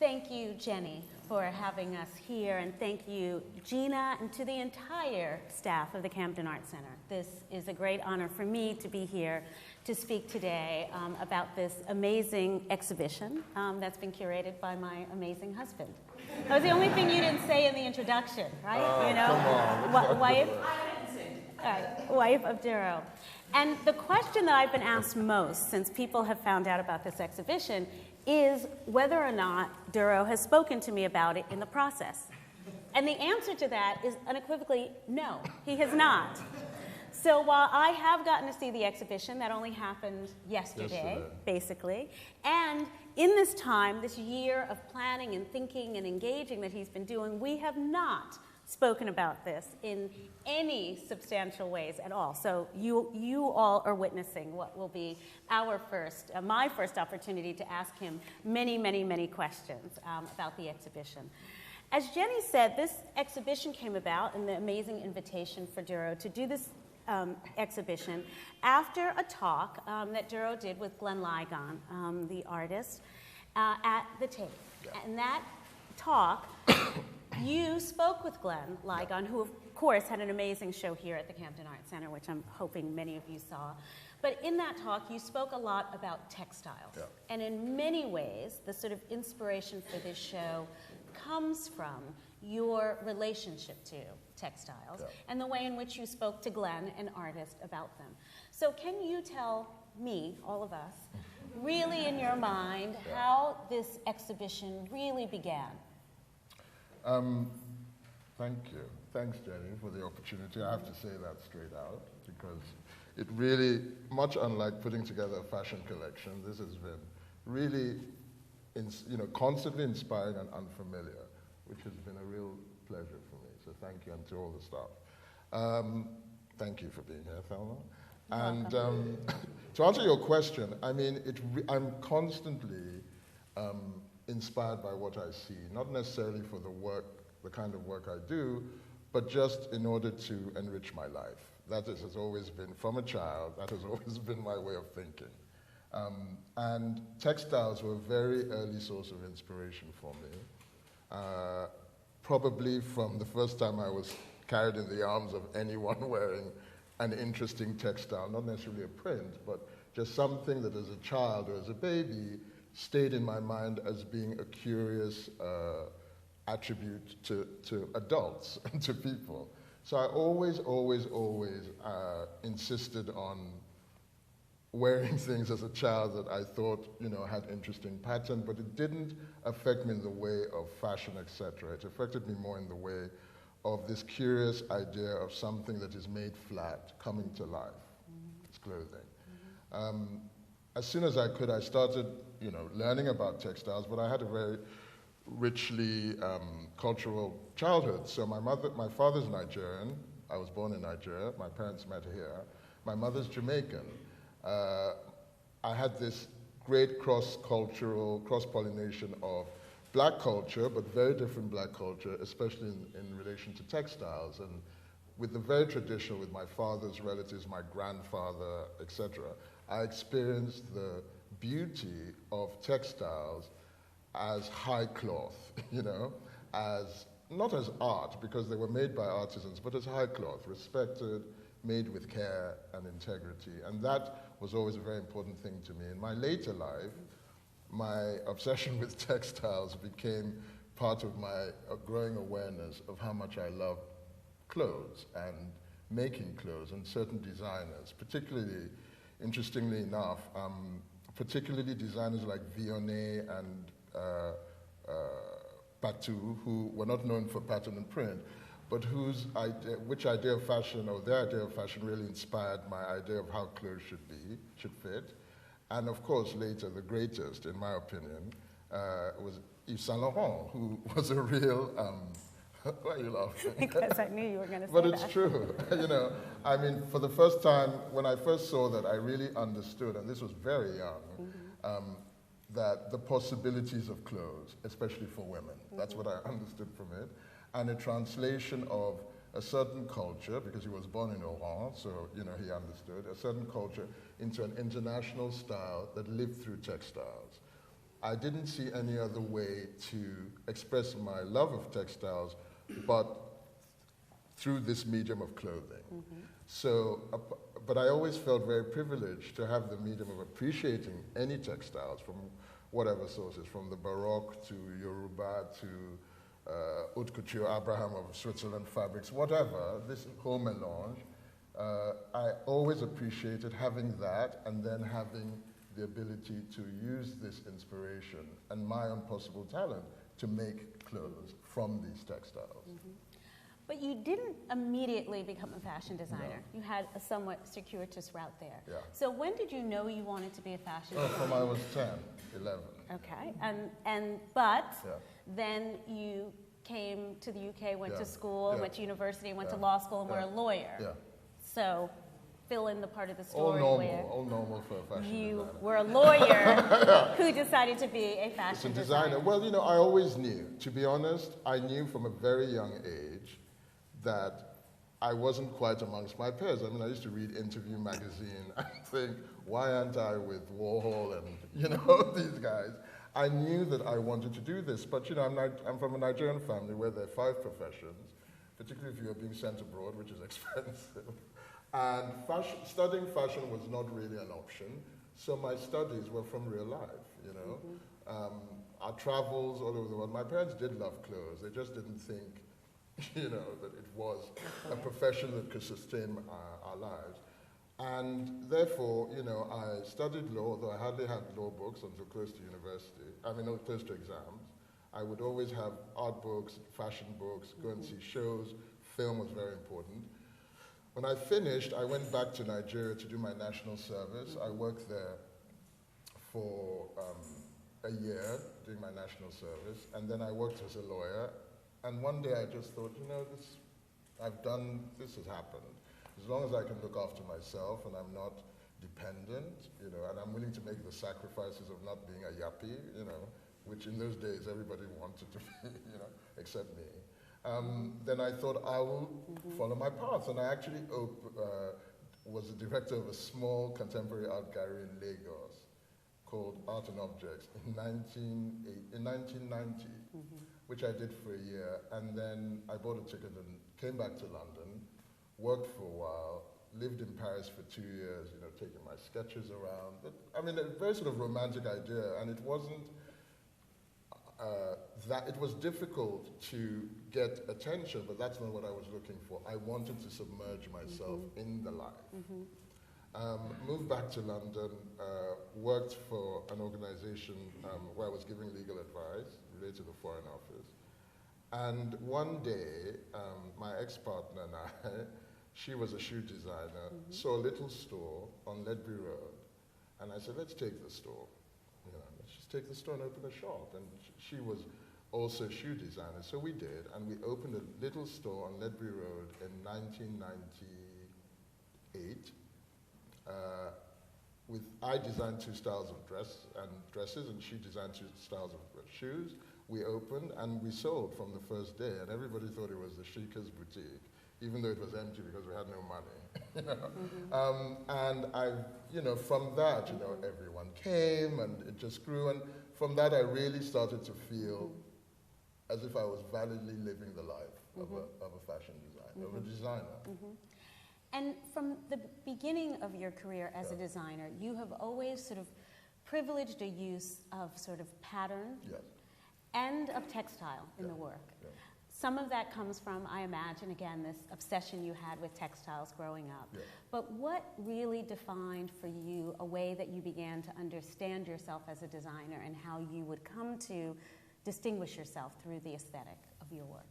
Thank you, Jenny, for having us here, and thank you, Gina, and to the entire staff of the Camden Art Center. This is a great honor for me to be here to speak today about this amazing exhibition that's been curated by my amazing husband. That was the only thing you didn't say in the introduction, right? Come on. Wife of Duro. And the question that I've been asked most since people have found out about this exhibition is whether or not Duro has spoken to me about it in the process. And the answer to that is unequivocally no, he has not. So while I have gotten to see the exhibition, that only happened yesterday, basically, and in this time, this year of planning and thinking and engaging that he's been doing, we have not spoken about this in any substantial ways at all. So you all are witnessing what will be my first opportunity to ask him many, many, many questions about the exhibition. As Jenny said, this exhibition came about and the amazing invitation for Duro to do this exhibition after a talk that Duro did with Glenn Ligon, the artist, at the Tate. Yeah. And that talk, you spoke with Glenn Ligon, who of course had an amazing show here at the Camden Art Center, which I'm hoping many of you saw. But in that talk, you spoke a lot about textiles. Yeah. And in many ways, the sort of inspiration for this show comes from your relationship to textiles and the way in which you spoke to Glenn, an artist, about them. So can you tell me, all of us, really in your mind, how this exhibition really began? Thank you. Thanks, Jenny, for the opportunity. I have to say that straight out, because it really, much unlike putting together a fashion collection, this has been really, constantly inspiring and unfamiliar, which has been a real pleasure for me. So thank you, and to all the staff. Thank you for being here, Thelma. And to answer your question, I mean, I'm constantly inspired by what I see, not necessarily for the kind of work I do, but just in order to enrich my life. That has always been, from a child, that has always been my way of thinking. And textiles were a very early source of inspiration for me. Probably from the first time I was carried in the arms of anyone wearing an interesting textile, not necessarily a print, but just something that as a child or as a baby stayed in my mind as being a curious attribute to adults and to people. So I always insisted on wearing things as a child that I thought, had interesting pattern, but it didn't affect me in the way of fashion, etc. It affected me more in the way of this curious idea of something that is made flat, coming to life. It's clothing. As soon as I could, I started, learning about textiles, but I had a very richly cultural childhood. So my father's Nigerian. I was born in Nigeria. My parents met here. My mother's Jamaican. I had this great cross-cultural, cross-pollination of black culture, but very different black culture, especially in relation to textiles. And with the very traditional, with my father's relatives, my grandfather, etc., I experienced the beauty of textiles as high cloth, as not as art, because they were made by artisans, but as high cloth, respected, made with care and integrity. And that was always a very important thing to me. In my later life, my obsession with textiles became part of my growing awareness of how much I love clothes and making clothes and certain designers, particularly, interestingly enough, particularly designers like Vionnet and Patou, who were not known for pattern and print, but which idea of fashion, or their idea of fashion, really inspired my idea of how clothes should fit. And of course, later, the greatest, in my opinion, was Yves Saint Laurent, who was a real, why are you laughing? Because I knew you were going to say but that. But it's true. I mean, for the first time, when I first saw that, I really understood, and this was very young, that the possibilities of clothes, especially for women, that's what I understood from it, and a translation of a certain culture, because he was born in Oran, so he understood, a certain culture into an international style that lived through textiles. I didn't see any other way to express my love of textiles but through this medium of clothing. So, but I always felt very privileged to have the medium of appreciating any textiles from whatever sources, from the Baroque to Yoruba to haute couture, Abraham of Switzerland fabrics, whatever, this whole melange. I always appreciated having that and then having the ability to use this inspiration and my own possible talent to make clothes from these textiles. But you didn't immediately become a fashion designer. No. You had a somewhat circuitous route there. Yeah. So when did you know you wanted to be a fashion designer? From I was 10, 11. Okay, but then you came to the UK, went to school, went to university, went to law school, and were a lawyer. Yeah. So fill in the part of the story all normal for a fashion designer. You were a lawyer who decided to be a fashion designer. Well, you know, I always knew. To be honest, I knew from a very young age that I wasn't quite amongst my peers. I mean, I used to read Interview magazine and think, why aren't I with Warhol and, you know, these guys? I knew that I wanted to do this, but, you know, I'm from a Nigerian family where there are 5 professions, particularly if you're being sent abroad, which is expensive. And studying fashion was not really an option, so my studies were from real life, you know. Our travels all over the world. My parents did love clothes. They just didn't think, you know, that it was a profession that could sustain our lives. And therefore, you know, I studied law, though I hardly had law books until close to university, close to exams. I would always have art books, fashion books, go and see shows. Film was very important. When I finished, I went back to Nigeria to do my national service. I worked there for a year doing my national service, and then I worked as a lawyer. And one day I just thought, you know, this has happened. As long as I can look after myself and I'm not dependent, you know, and I'm willing to make the sacrifices of not being a yuppie, you know, which in those days everybody wanted to be, you know, except me. Then I thought I will follow my path. And I actually was the director of a small contemporary art gallery in Lagos called Art and Objects in 1990. Which I did for a year, and then I bought a ticket and came back to London, worked for a while, lived in Paris for 2 years, you know, taking my sketches around. But, I mean, a very sort of romantic idea, and it wasn't it was difficult to get attention, but that's not what I was looking for. I wanted to submerge myself in the life. Moved back to London, worked for an organization where I was giving legal advice related to the Foreign Office. And one day, my ex-partner and I, she was a shoe designer, saw a little store on Ledbury Road. And I said, let's take the store. You know, let's just take the store and open a shop. And she was also a shoe designer, so we did. And we opened a little store on Ledbury Road in 1998. I designed 2 styles of dresses, and she designed 2 styles of shoes. We opened and we sold from the first day, and everybody thought it was the Chica's boutique, even though it was empty because we had no money. You know? And you know, from that, you know, everyone came and it just grew, and from that I really started to feel as if I was validly living the life of a fashion designer, of a designer. And from the beginning of your career as a designer, you have always sort of privileged a use of sort of pattern and of textile in the work. Some of that comes from, I imagine, again, this obsession you had with textiles growing up. But what really defined for you a way that you began to understand yourself as a designer and how you would come to distinguish yourself through the aesthetic of your work?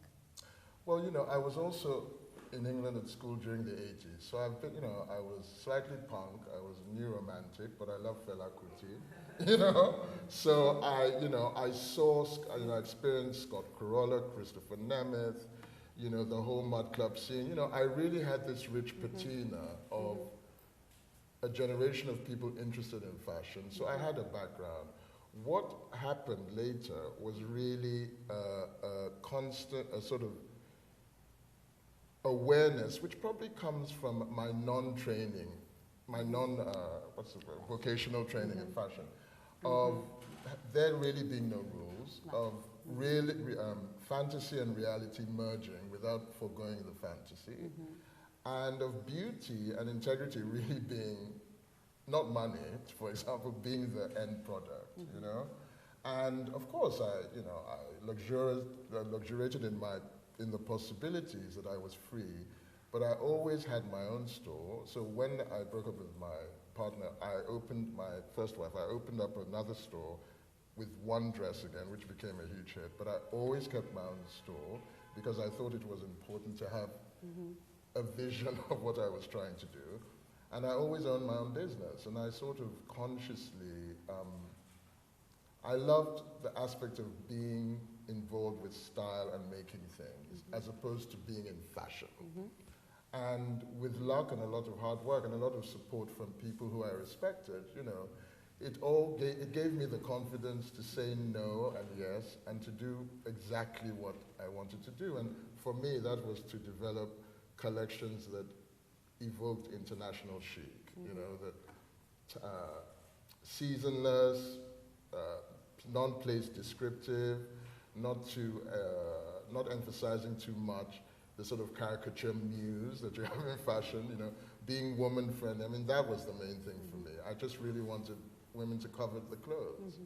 Well, you know, I was also in England at school during the 80s. So I've been, you know, I was slightly punk, I was new romantic, but I love Fela Kuti, you know? So I saw, you know, I experienced Scott Corolla, Christopher Nemeth, you know, the whole Mud Club scene. You know, I really had this rich patina of a generation of people interested in fashion. So I had a background. What happened later was really a constant, a sort of awareness, which probably comes from my non-training, my vocational training in fashion, of there really being no rules, of really fantasy and reality merging without foregoing the fantasy, and of beauty and integrity really being not money, for example, being the end product, you know. And of course, I luxuriated in the possibilities that I was free, but I always had my own store. So when I broke up with my partner, I opened my first wife. I opened up another store with one dress again, which became a huge hit. But I always kept my own store because I thought it was important to have a vision of what I was trying to do. And I always owned my own business. And I sort of consciously, I loved the aspect of being involved with style and making things, as opposed to being in fashion. And with luck and a lot of hard work and a lot of support from people who I respected, you know, it gave me the confidence to say no and yes, and to do exactly what I wanted to do. And for me, that was to develop collections that evoked international chic, you know, that seasonless, non-place descriptive, not emphasizing too much the sort of caricature muse that you have in fashion, you know, being woman-friendly. I mean, that was the main thing for me. I just really wanted women to cover the clothes.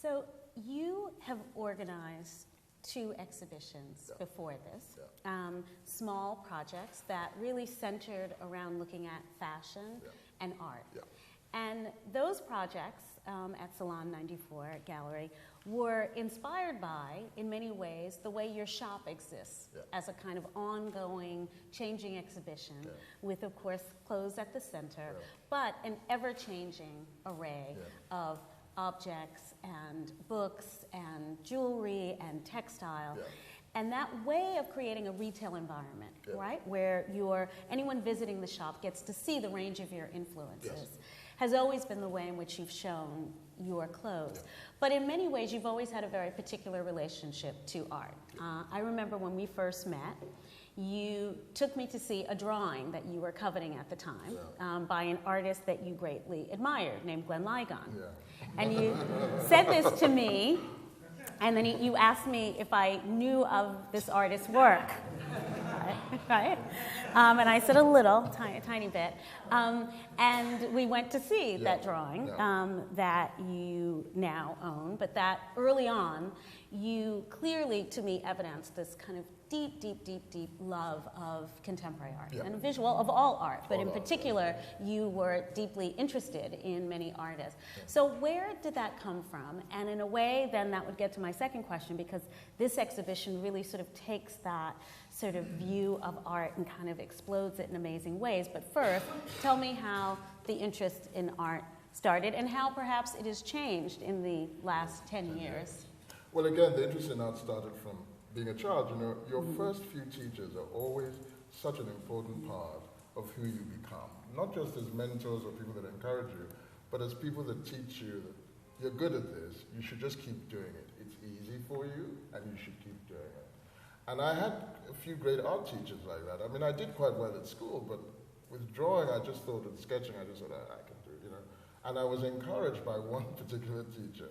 So you have organized 2 exhibitions before this, small projects that really centered around looking at fashion and art. And those projects at Salon 94 Gallery were inspired by, in many ways, the way your shop exists as a kind of ongoing, changing exhibition with, of course, clothes at the center, but an ever-changing array of objects and books and jewelry and textile. And that way of creating a retail environment, right, where anyone visiting the shop gets to see the range of your influences, has always been the way in which you've shown your clothes. But in many ways, you've always had a very particular relationship to art. I remember when we first met, you took me to see a drawing that you were coveting at the time by an artist that you greatly admired named Glenn Ligon. And you said this to me, and then you asked me if I knew of this artist's work. Right? And I said a little, tiny bit. And we went to see that drawing that you now own, but that early on, you clearly, to me, evidenced this kind of deep love of contemporary art and visual of all art, but in particular, you were deeply interested in many artists. So where did that come from? And in a way, then that would get to my second question, because this exhibition really sort of takes that sort of view of art and kind of explodes it in amazing ways. But first, tell me how the interest in art started and how perhaps it has changed in the last 10 years. Well, again, the interest in art started from being a child. You know, your first few teachers are always such an important part of who you become. Not just as mentors or people that encourage you, but as people that teach you that you're good at this, you should just keep doing it. It's easy for you, and you should keep doing it. And I had a few great art teachers like that. I mean, I did quite well at school, but with drawing, I just thought, and sketching, I just thought, I can do it, you know. And I was encouraged by one particular teacher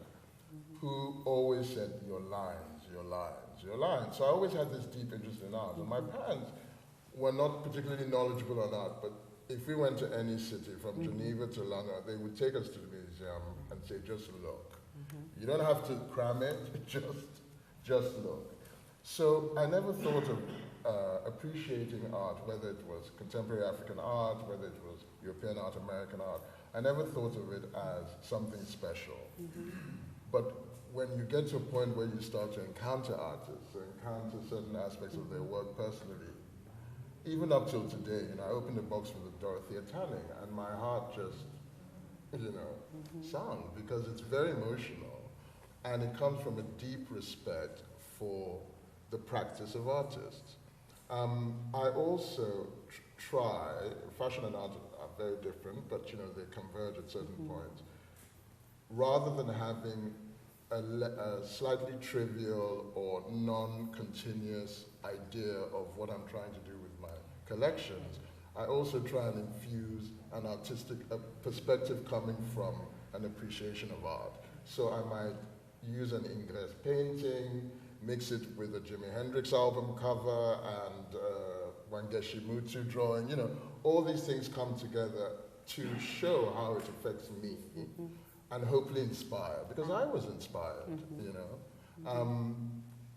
who always said, your lines, your lines, your lines. So I always had this deep interest in art. And my parents were not particularly knowledgeable on art, but if we went to any city, from Geneva to London, they would take us to the museum and say, just look. You don't have to cram it, just look. So I never thought of appreciating art, whether it was contemporary African art, whether it was European art, American art. I never thought of it as something special. But when you get to a point where you start to encounter artists, encounter certain aspects of their work personally, even up till today, you know, I opened a box with a Dorothea Tanning, and my heart just, you know, sung, because it's very emotional, and it comes from a deep respect for the practice of artists. I also try, fashion and art are very different, but you know, they converge at certain points. Rather than having a slightly trivial or non-continuous idea of what I'm trying to do with my collections, I also try and infuse an artistic perspective coming from an appreciation of art. So I might use an Ingress painting, mix it with a Jimi Hendrix album cover and Wangeshi Mutu drawing, you know, all these things come together to show how it affects me and hopefully inspire, because I was inspired, you know.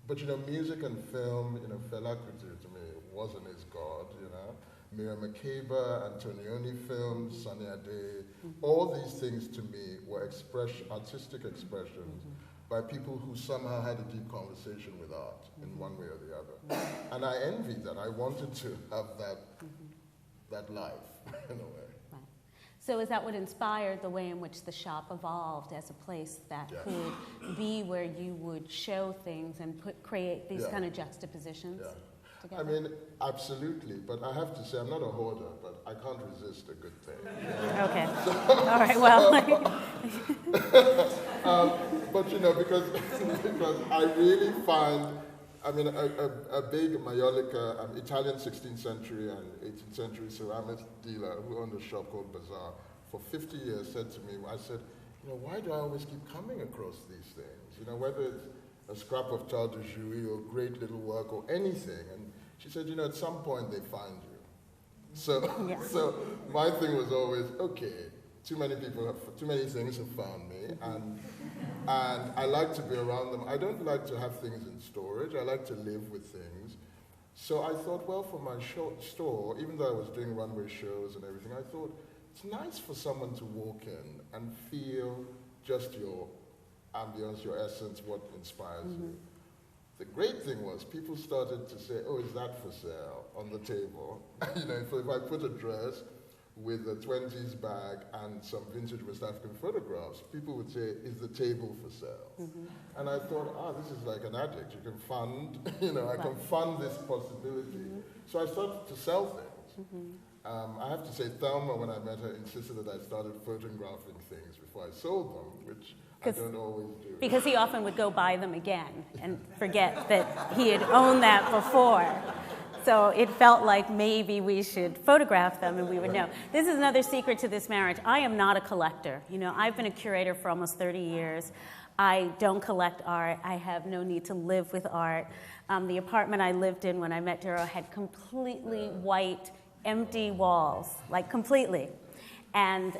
But, you know, music and film, you know, Fela Kuti to me wasn't his God, you know. Miriam Makeba, Antonioni films, Sunny Ade, all these things to me were artistic expressions by people who somehow had a deep conversation with art in one way or the other. And I envied that. I wanted to have that life, in a way. Right. So is that what inspired the way in which the shop evolved as a place that could be where you would show things and create these kind of juxtapositions? Yeah. Together? I mean, absolutely, but I have to say, I'm not a hoarder, but I can't resist a good thing. Okay. All right, well. But, you know, because I really find, I mean, a big Maiolica, Italian 16th century and 18th century ceramics dealer who owned a shop called Bazaar for 50 years said to me, I said, you know, why do I always keep coming across these things? You know, whether it's a scrap of Charles de Jouy or great little work or anything. And she said, you know, at some point they find you. So, so my thing was always, okay, too many things have found me, and I like to be around them. I don't like to have things in storage. I like to live with things. So I thought, well, for my store, even though I was doing runway shows and everything, I thought it's nice for someone to walk in and feel just your ambience, your essence, what inspires you. The great thing was people started to say, oh, is that for sale on the table? You know, so if I put a dress with a 20s bag and some vintage West African photographs, people would say, is the table for sale? And I thought, this is like an addict. You can fund, you know, I can fund this possibility. So I started to sell things. I have to say, Thelma, when I met her, insisted that I started photographing things before I sold them, which I don't always do. Because he often would go buy them again and forget that he had owned that before. So it felt like maybe we should photograph them and we would know. This is another secret to this marriage. I am not a collector. You know, I've been a curator for almost 30 years. I don't collect art. I have no need to live with art. The apartment I lived in when I met Duro had completely white, empty walls, like completely. And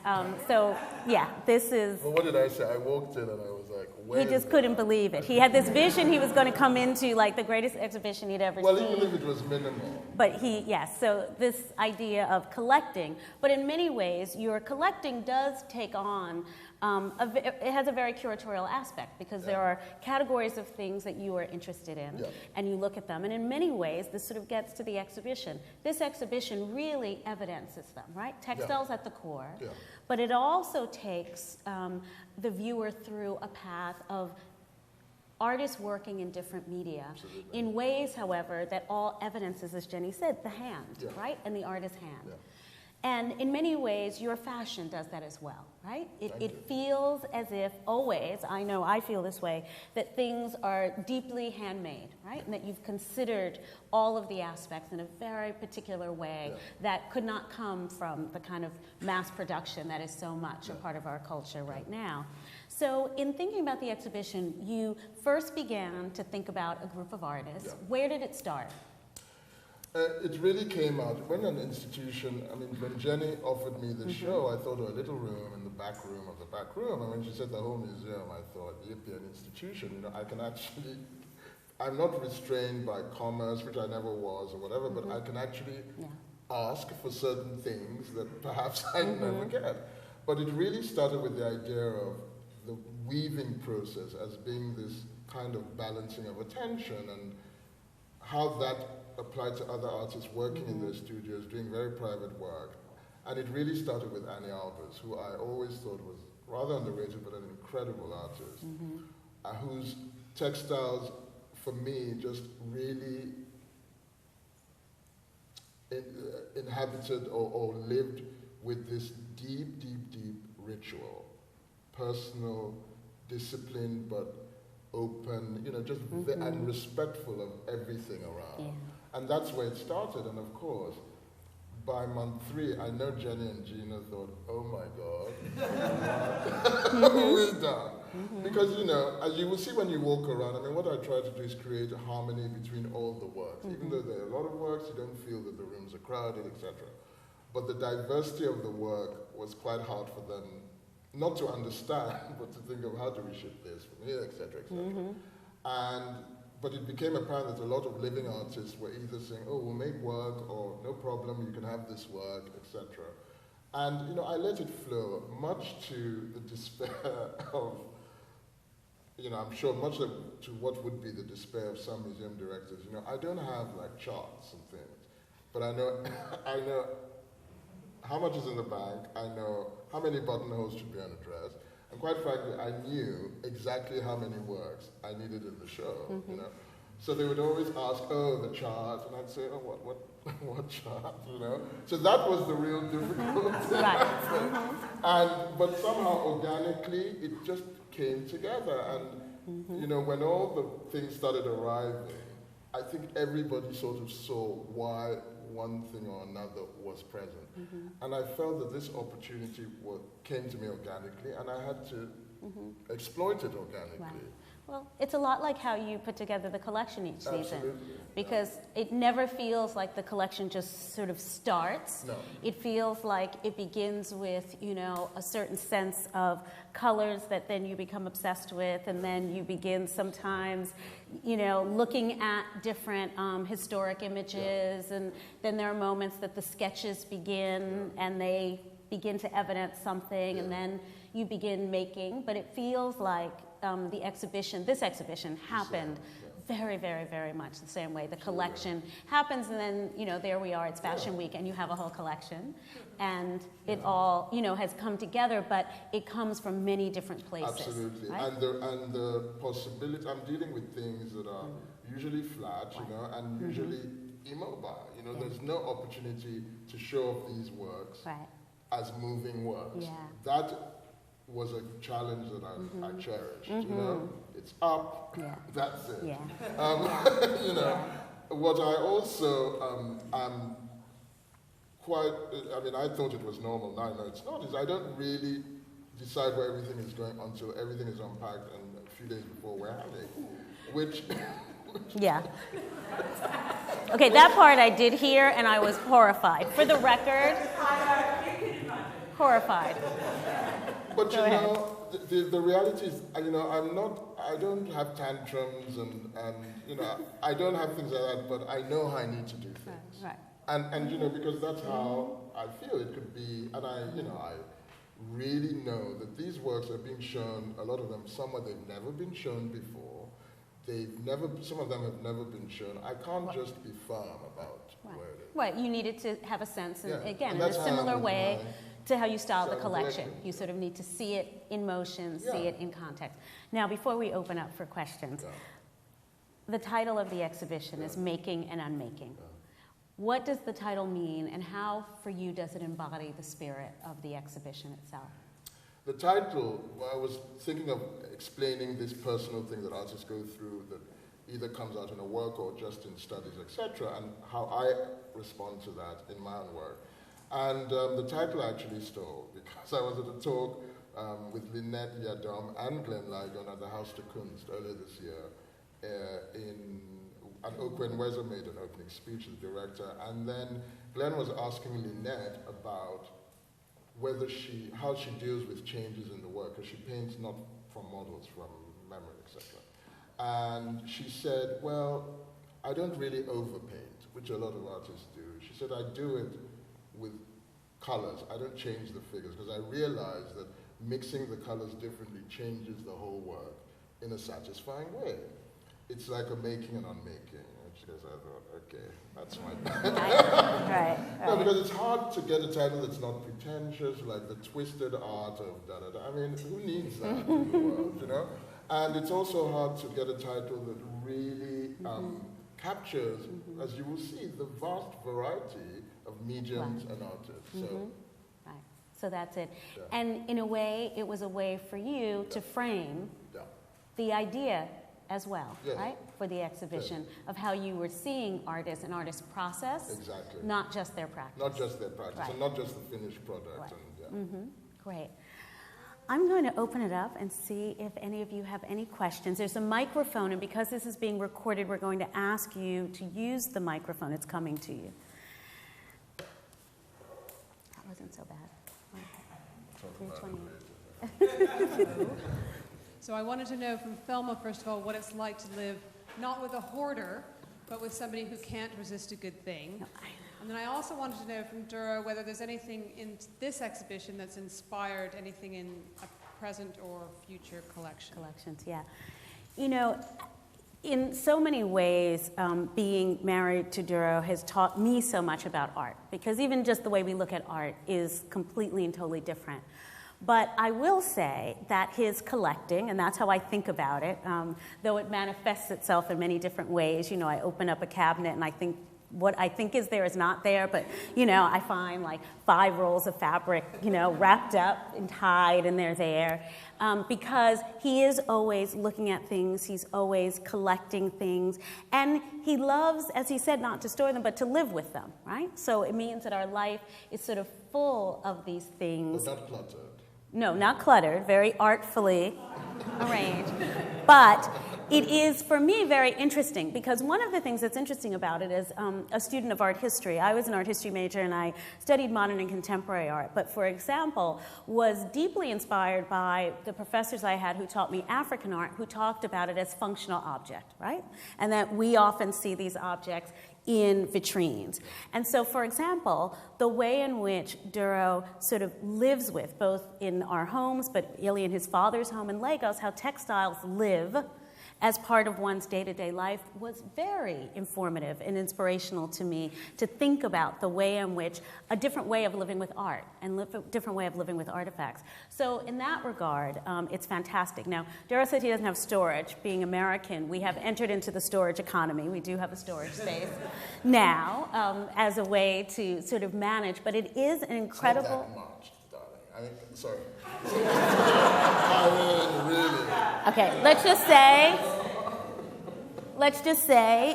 so, yeah, this is... Well, what did I say? I walked in and I was like, where He just couldn't believe it. He had this vision he was going to come into, like, the greatest exhibition he'd ever seen. Well, even if it was minimal. But yes, so this idea of collecting. But in many ways, your collecting does take on, it has a very curatorial aspect, because there are categories of things that you are interested in, and you look at them. And in many ways, this sort of gets to the exhibition. This exhibition really evidences them, right? Textiles at the core. But it also takes the viewer through a path of artists working in different media in ways, however, that all evidences, as Jenny said, the hand, right? And the artist's hand. And in many ways, your fashion does that as well, right? It feels as if always, I know I feel this way, that things are deeply handmade, right? And that you've considered all of the aspects in a very particular way that could not come from the kind of mass production that is so much a part of our culture right now. So in thinking about the exhibition, you first began to think about a group of artists. Where did it start? It really came out when an institution, I mean, when Jenny offered me the show, I thought, a little room in the back room of the back room. And when she said the whole museum, I thought, yippee, an institution, you know, I can actually, I'm not restrained by commerce, which I never was or whatever, but I can actually ask for certain things that perhaps I never get. But it really started with the idea of the weaving process as being this kind of balancing of attention, and how that applied to other artists working in their studios, doing very private work. And it really started with Annie Albers, who I always thought was rather underrated, but an incredible artist, whose textiles, for me, just really inhabited or lived with this deep, deep, deep ritual, personal, disciplined, but open, you know, just and respectful of everything around. And that's where it started. And of course, by month 3, I know Jenny and Gina thought, oh my God, we're done. Because, as you will see when you walk around, I mean, what I try to do is create a harmony between all the works. Even though there are a lot of works, you don't feel that the rooms are crowded, etc. But the diversity of the work was quite hard for them not to understand, but to think of how do we ship this from here, etc., etc. But it became apparent that a lot of living artists were either saying, oh, we'll make work, or no problem, you can have this work, etc. And, I let it flow, much to the despair of, I'm sure much to what would be the despair of some museum directors. I don't have, like, charts and things, but I know how much is in the bank, I know how many buttonholes should be on a dress, and quite frankly, I knew exactly how many works I needed in the show, So they would always ask, oh, the chart, and I'd say, oh, what chart, So that was the real difficulty. But somehow, organically, it just came together, and, when all the things started arriving, I think everybody sort of saw why one thing or another was present. And I felt that this opportunity came to me organically, and I had to exploit it organically. Right. Well, it's a lot like how you put together the collection each season. Absolutely. Because it never feels like the collection just sort of starts. No. It feels like it begins with, a certain sense of colors that then you become obsessed with, and then you begin sometimes, looking at different historic images, and then there are moments that the sketches begin and they begin to evidence something, and then you begin making, but it feels like this exhibition happened very, very, very much the same way. The collection happens, and then, there we are, it's Fashion Week, and you have a whole collection, and it all, has come together, but it comes from many different places. Absolutely, right? and the possibility, I'm dealing with things that are usually flat, and usually immobile. There's no opportunity to show off these works as moving works. Yeah. That was a challenge that I cherished. It's up. That's it. What I also am quite. I mean, I thought it was normal. Now I know it's not. Is I don't really decide where everything is going until everything is unpacked and a few days before we're having, which. Yeah. Okay, that part I did hear, and I was horrified. For the record, horrified. But the reality is, I don't have tantrums and I don't have things like that, but I know how I need to do things. Right. And because that's how I feel it could be, and I really know that these works are being shown, a lot of them, somewhere they've never been shown before. Some of them have never been shown. I can't just be firm about where it is. Right, you needed to have a sense, and again, and in a similar way to how you style the collection. collection. You sort of need to see it in motion, see it in context. Now, before we open up for questions, the title of the exhibition is Making and Unmaking. What does the title mean, and how, for you, does it embody the spirit of the exhibition itself? The title, I was thinking of explaining this personal thing that artists go through that either comes out in a work or just in studies, etc., and how I respond to that in my own work. And the title actually stole because I was at a talk with Lynette Yadom and Glenn Ligon at the House de Kunst earlier this year, and Okwenwezo made an opening speech, the director, and then Glenn was asking Lynette about how she deals with changes in the work, because she paints not from models, from memory, etc. And she said, well, I don't really overpaint, which a lot of artists do. She said, I do it with colors. I don't change the figures, because I realize that mixing the colors differently changes the whole work in a satisfying way. It's like a making and unmaking. Because I thought, okay, that's my bad. Right. No, because it's hard to get a title that's not pretentious, like the twisted art of da-da-da. I mean, who needs that in the world, And it's also hard to get a title that really captures, as you will see, the vast variety of mediums and artists. So, so that's it. And in a way, it was a way for you to frame the idea as well, Yes. right? For the exhibition, of how you were seeing artists and artists' process, Exactly. not just their practice. Not just their practice, Right. and not just the finished product. Right. And, yeah. Great. I'm going to open it up and see if any of you have any questions. There's a microphone, and because this is being recorded, we're going to ask you to use the microphone. It's coming to you. That wasn't so bad. 328. So I wanted to know from Thelma, first of all, what it's like to live not with a hoarder, but with somebody who can't resist a good thing. No, And then I also wanted to know from Duro whether there's anything in this exhibition that's inspired anything in a present or future collection. Collections, yeah. You know, in so many ways, being married to Duro has taught me so much about art, because even just the way we look at art is completely and totally different. But I will say that his collecting, and that's how I think about it, though it manifests itself in many different ways. You know, I open up a cabinet and I think what I think is there is not there, but, you know, I find like 5 rolls of fabric, you know, wrapped up and tied, and they're there. Because he is always looking at things, he's always collecting things, and he loves, as he said, not to store them, but to live with them, right? So it means that our life is sort of full of these things. But not cluttered. No, not cluttered, very artfully arranged. But it is, for me, very interesting, because one of the things that's interesting about it is a student of art history. I was an art history major, and I studied modern and contemporary art, but, for example, was deeply inspired by the professors I had who taught me African art, who talked about it as functional object, right? And that we often see these objects in vitrines. And so, for example, the way in which Duro sort of lives with, both in our homes, but really in his father's home in Lagos, how textiles live as part of one's day-to-day life was very informative and inspirational to me to think about the way in which a different way of living with art and a different way of living with artifacts. So in that regard, it's fantastic. Now, Duro said he doesn't have storage. Being American, we have entered into the storage economy. We do have a storage space now as a way to sort of manage, but it is an incredible... Not that much, darling. I mean, sorry. I mean, really. Okay, let's just say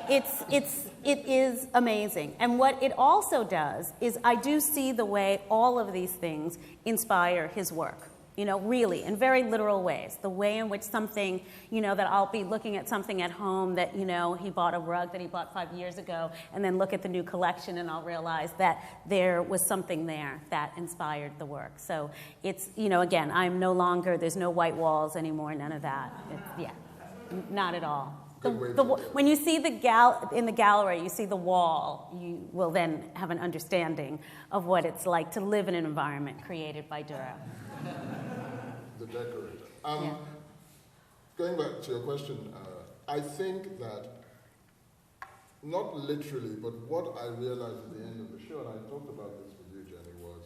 it is amazing. And what it also does is I do see the way all of these things inspire his work, you know, really, in very literal ways. The way in which something, you know, that I'll be looking at something at home that, you know, he bought a rug that he bought 5 years ago, and then look at the new collection and I'll realize that there was something there that inspired the work. So it's, you know, again, there's no white walls anymore, none of that. Not at all. When you see in the gallery, you see the wall, you will then have an understanding of what it's like to live in an environment created by Duro. The decorator. Going back to your question, I think that, not literally, but what I realized at the end of the show, and I talked about this with you, Jenny, was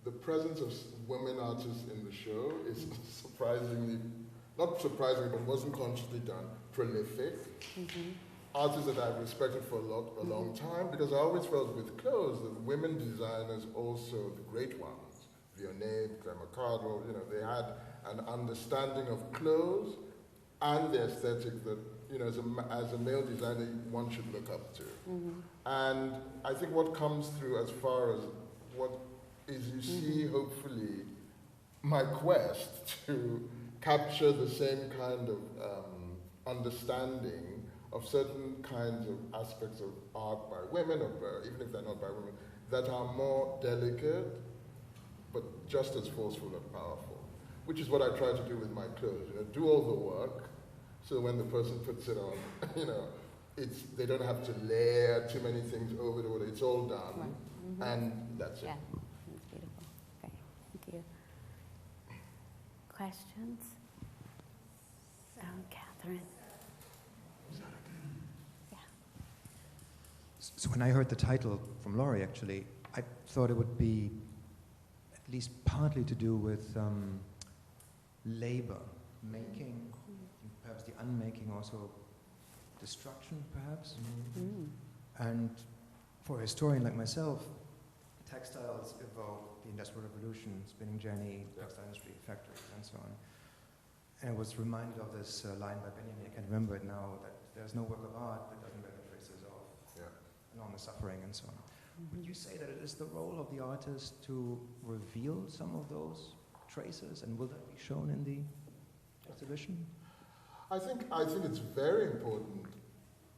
the presence of women artists in the show is surprisingly, not surprisingly, but wasn't consciously done, prolific. Artists that I've respected for a long time, because I always felt with clothes that women designers, also the great ones, Vionnet, Mercado, you know, they had an understanding of clothes and the aesthetic that, you know, as a male designer, one should look up to. And I think what comes through as far as what is you see, hopefully, my quest to capture the same kind of understanding of certain kinds of aspects of art by women, or even if they're not by women, that are more delicate, but just as forceful and powerful, which is what I try to do with my clothes. You know, do all the work, so when the person puts it on, you know, they don't have to layer too many things over it. It's all done, and that's it. Yeah, that's beautiful. Great, thank you. Questions? Catherine. Yeah. So when I heard the title from Laurie, actually, I thought it would be at least partly to do with labor, making, perhaps the unmaking, also destruction, perhaps. And for a historian like myself, textiles evoke the Industrial Revolution, spinning jenny, textile industry, factories, and so on. And I was reminded of this line by Benjamin, I can't remember it now, that there's no work of art that doesn't bear the traces of enormous suffering and so on. Would you say that it is the role of the artist to reveal some of those traces, and will that be shown in the exhibition? I think it's very important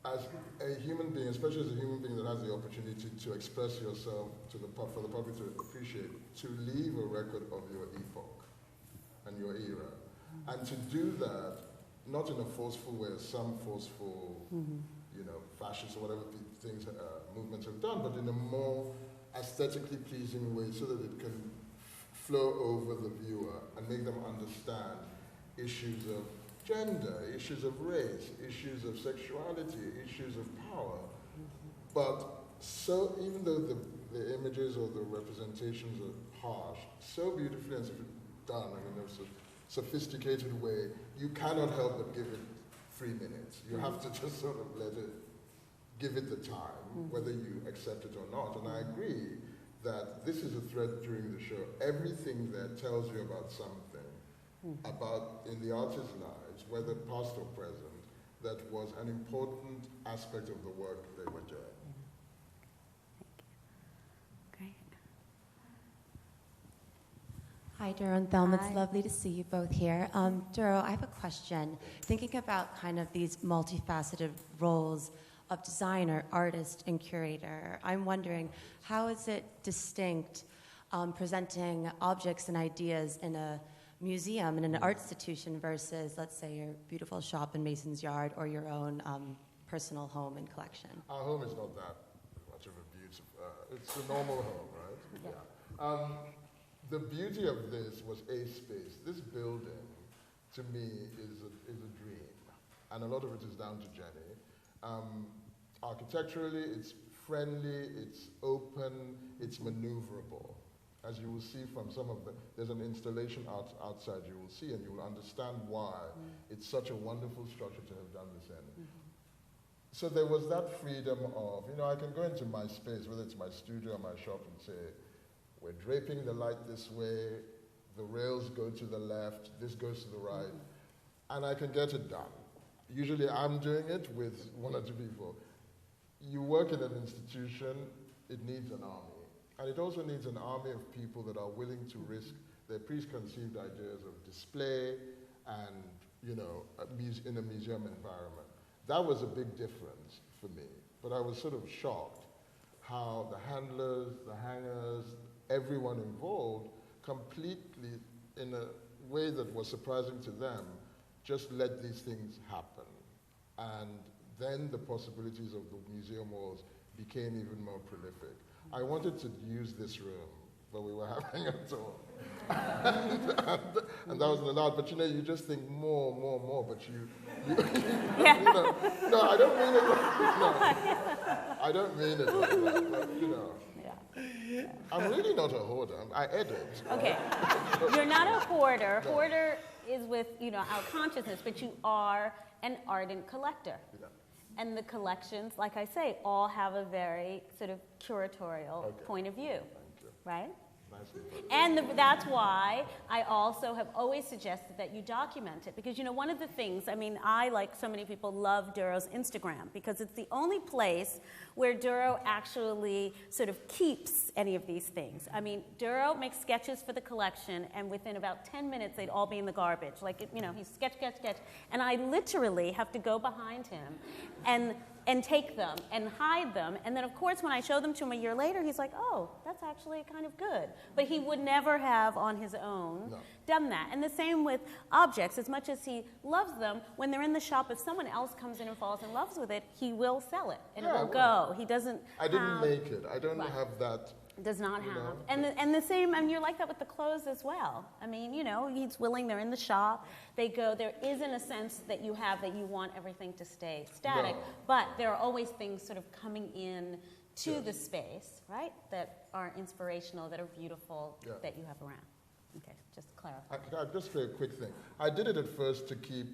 as a human being, especially as a human being that has the opportunity to express yourself for the public to appreciate, to leave a record of your epoch and your era. And to do that, not in a forceful way, as some forceful, fascist or whatever things, movements have done, but in a more aesthetically pleasing way so that it can flow over the viewer and make them understand issues of gender, issues of race, issues of sexuality, issues of power. But so, even though the images or the representations are harsh, so beautifully and done in a sophisticated way, you cannot help but give it 3 minutes. You have to just sort of give it the time, whether you accept it or not. And I agree that this is a thread during the show. Everything there tells you about something, about in the artist's lives, whether past or present, that was an important aspect of the work they were doing. Great. Hi, Duro and Thelma. Hi. It's lovely to see you both here. Duro, I have a question. Thinking about kind of these multifaceted roles of designer, artist, and curator, I'm wondering, how is it distinct presenting objects and ideas in a museum, in an art institution, versus, let's say, your beautiful shop in Mason's Yard or your own personal home and collection? Our home is not that much of a beauty. It's a normal home, right? Yeah. The beauty of this was a space. This building, to me, is a dream. And a lot of it is down to Jenny. Architecturally, it's friendly, it's open, it's maneuverable. As you will see from some of there's an installation outside you will see, and you will understand why it's such a wonderful structure to have done this in. So there was that freedom of, I can go into my space, whether it's my studio or my shop, and say, we're draping the light this way, the rails go to the left, this goes to the right, and I can get it done. Usually I'm doing it with 1 or 2 people. You work in an institution, it needs an army. And it also needs an army of people that are willing to risk their preconceived ideas of display and, in a museum environment. That was a big difference for me. But I was sort of shocked how the handlers, the hangers, everyone involved completely, in a way that was surprising to them, just let these things happen. And then the possibilities of the museum walls became even more prolific. I wanted to use this room, but we were having a tour. and that wasn't allowed. But you just think more, but no, I don't mean it I don't mean it like that, but Yeah. I'm really not a hoarder. I edit. Okay. You're not a hoarder. No. Hoarder is with, our consciousness, but you are an ardent collector. Yeah. And the collections, like I say, all have a very sort of curatorial point of view. Thank you. Right? Nicely put. And that's why I also have always suggested that you document it. Because, one of the things, I, like so many people, love Duro's Instagram because it's the only place where Duro actually sort of keeps any of these things. Duro makes sketches for the collection, and within about 10 minutes, they'd all be in the garbage. He's sketch. And I literally have to go behind him and take them and hide them. And then, of course, when I show them to him a year later, he's like, oh, that's actually kind of good. But he would never have on his own done that. And the same with objects. As much as he loves them, when they're in the shop, if someone else comes in and falls in love with it, he will sell it and it will go. He doesn't I didn't make it. I don't have that. Does not have. And the same, you're like that with the clothes as well. He's willing, they're in the shop, they go, there isn't a sense that you have that you want everything to stay static, but there are always things sort of coming in to the space, right, that are inspirational, that are beautiful, that you have around. Okay, just clarify. I'll just say a quick thing. I did it at first to keep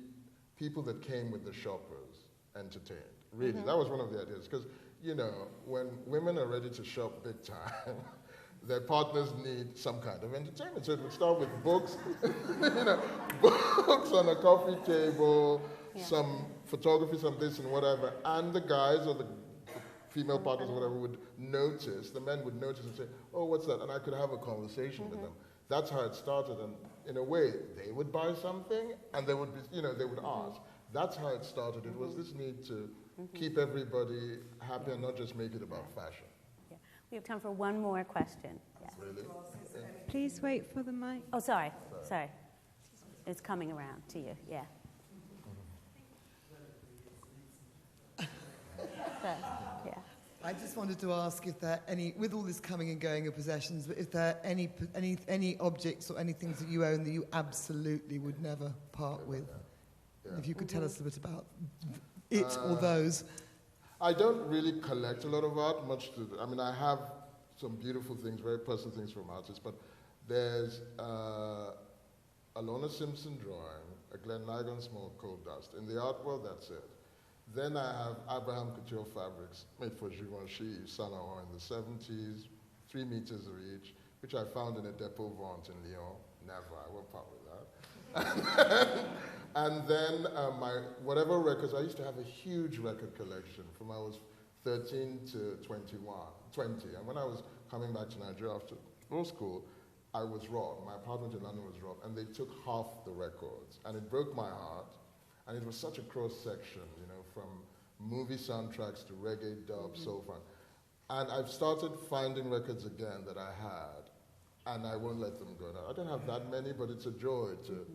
people that came with the shoppers entertained. Really, that was one of the ideas, because when women are ready to shop big time, their partners need some kind of entertainment. So it would start with books, books on a coffee table, some photography, some this and whatever, and the guys or the female partners or whatever would notice, the men would notice and say, oh, what's that? And I could have a conversation with them. That's how it started, and in a way, they would buy something, and they would be, they would ask. That's how it started. It was this need to keep everybody happy and not just make it about fashion. Yeah. We have time for one more question. Yeah. Really? Please wait for the mic. Oh, sorry. It's coming around to you, yeah. Yeah. I just wanted to ask if there are any, with all this coming and going of possessions, but if there are any objects or any things that you own that you absolutely would never part with. Yeah. If you could tell us a bit about it or those. I don't really collect a lot of art, I have some beautiful things, very personal things from artists, but there's a Lorna Simpson drawing, a Glenn Ligon small coal dust. In the art world, that's it. Then I have Abraham Couture fabrics made for Givenchy, Saint Laurent in the 70s, 3 meters of each, which I found in a depot vente in Lyon. Never, I won't part with that. And then whatever records, I used to have a huge record collection from I was 13 to 20. And when I was coming back to Nigeria after law school, I was robbed. My apartment in London was robbed, and they took half the records. And it broke my heart. And it was such a cross-section, from movie soundtracks to reggae, dub, soul funk. And I've started finding records again that I had, and I won't let them go now. I don't have that many, but it's a joy to...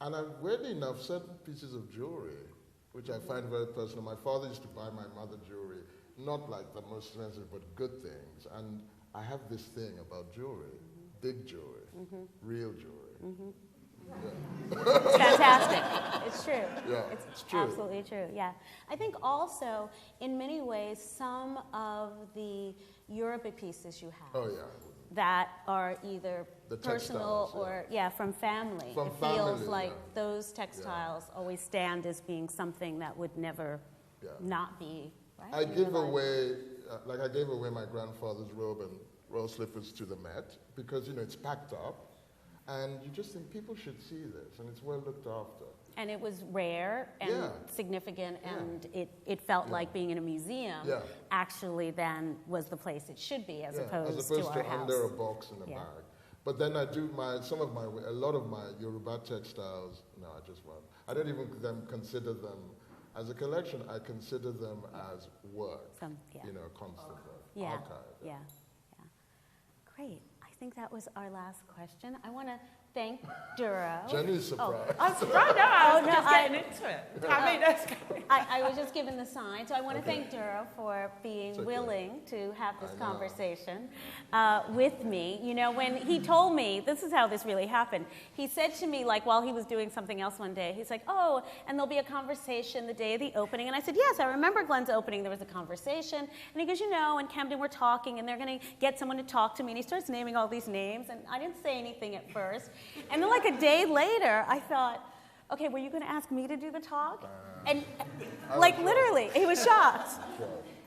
and weirdly enough, certain pieces of jewelry, which I find very personal. My father used to buy my mother jewelry, not like the most expensive, but good things. And I have this thing about jewelry, big jewelry, real jewelry. It's fantastic. It's true. Yeah, it's true. Absolutely true, yeah. I think also, in many ways, some of the Europe pieces you have that are either the personal textiles, or, from family. From it family, feels like those textiles always stand as being something that would never not be, right? I give away, I gave away my grandfather's robe and royal slippers to the Met because, it's packed up. And you just think people should see this, and it's well looked after. And it was rare and significant, and it felt like being in a museum actually then was the place it should be, as opposed to our house. Under a box in a bag. But then I do a lot of my Yoruba textiles, no, I just won't. I don't even consider them as a collection. I consider them as work, constant work, archive. Yeah. Great. I think that was our last question. I want to thank Duro. Jenny's surprised. I'm surprised. Getting into it. I was just given the sign. So I want to thank Duro for being willing to have this conversation with me. When he told me, this is how this really happened. He said to me, while he was doing something else one day, he's like, oh, and there'll be a conversation the day of the opening. And I said, yes, I remember Glenn's opening. There was a conversation. And he goes, in Camden we're talking, and they're going to get someone to talk to me. And he starts naming all these names. And I didn't say anything at first. And then a day later, I thought, okay, were you going to ask me to do the talk? And literally, he was shocked.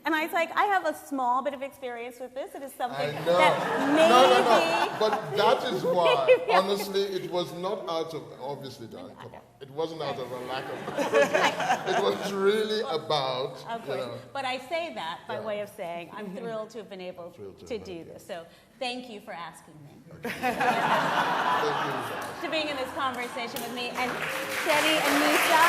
And I was like, I have a small bit of experience with this. It is something that maybe... But that is why, honestly, it was not out of, obviously, darling, come on. It wasn't out of a lack of... It was really about, But I say that by way of saying, I'm thrilled to have been able to do this. So thank you for asking me. To being in this conversation with me. And Jenny and Nisa.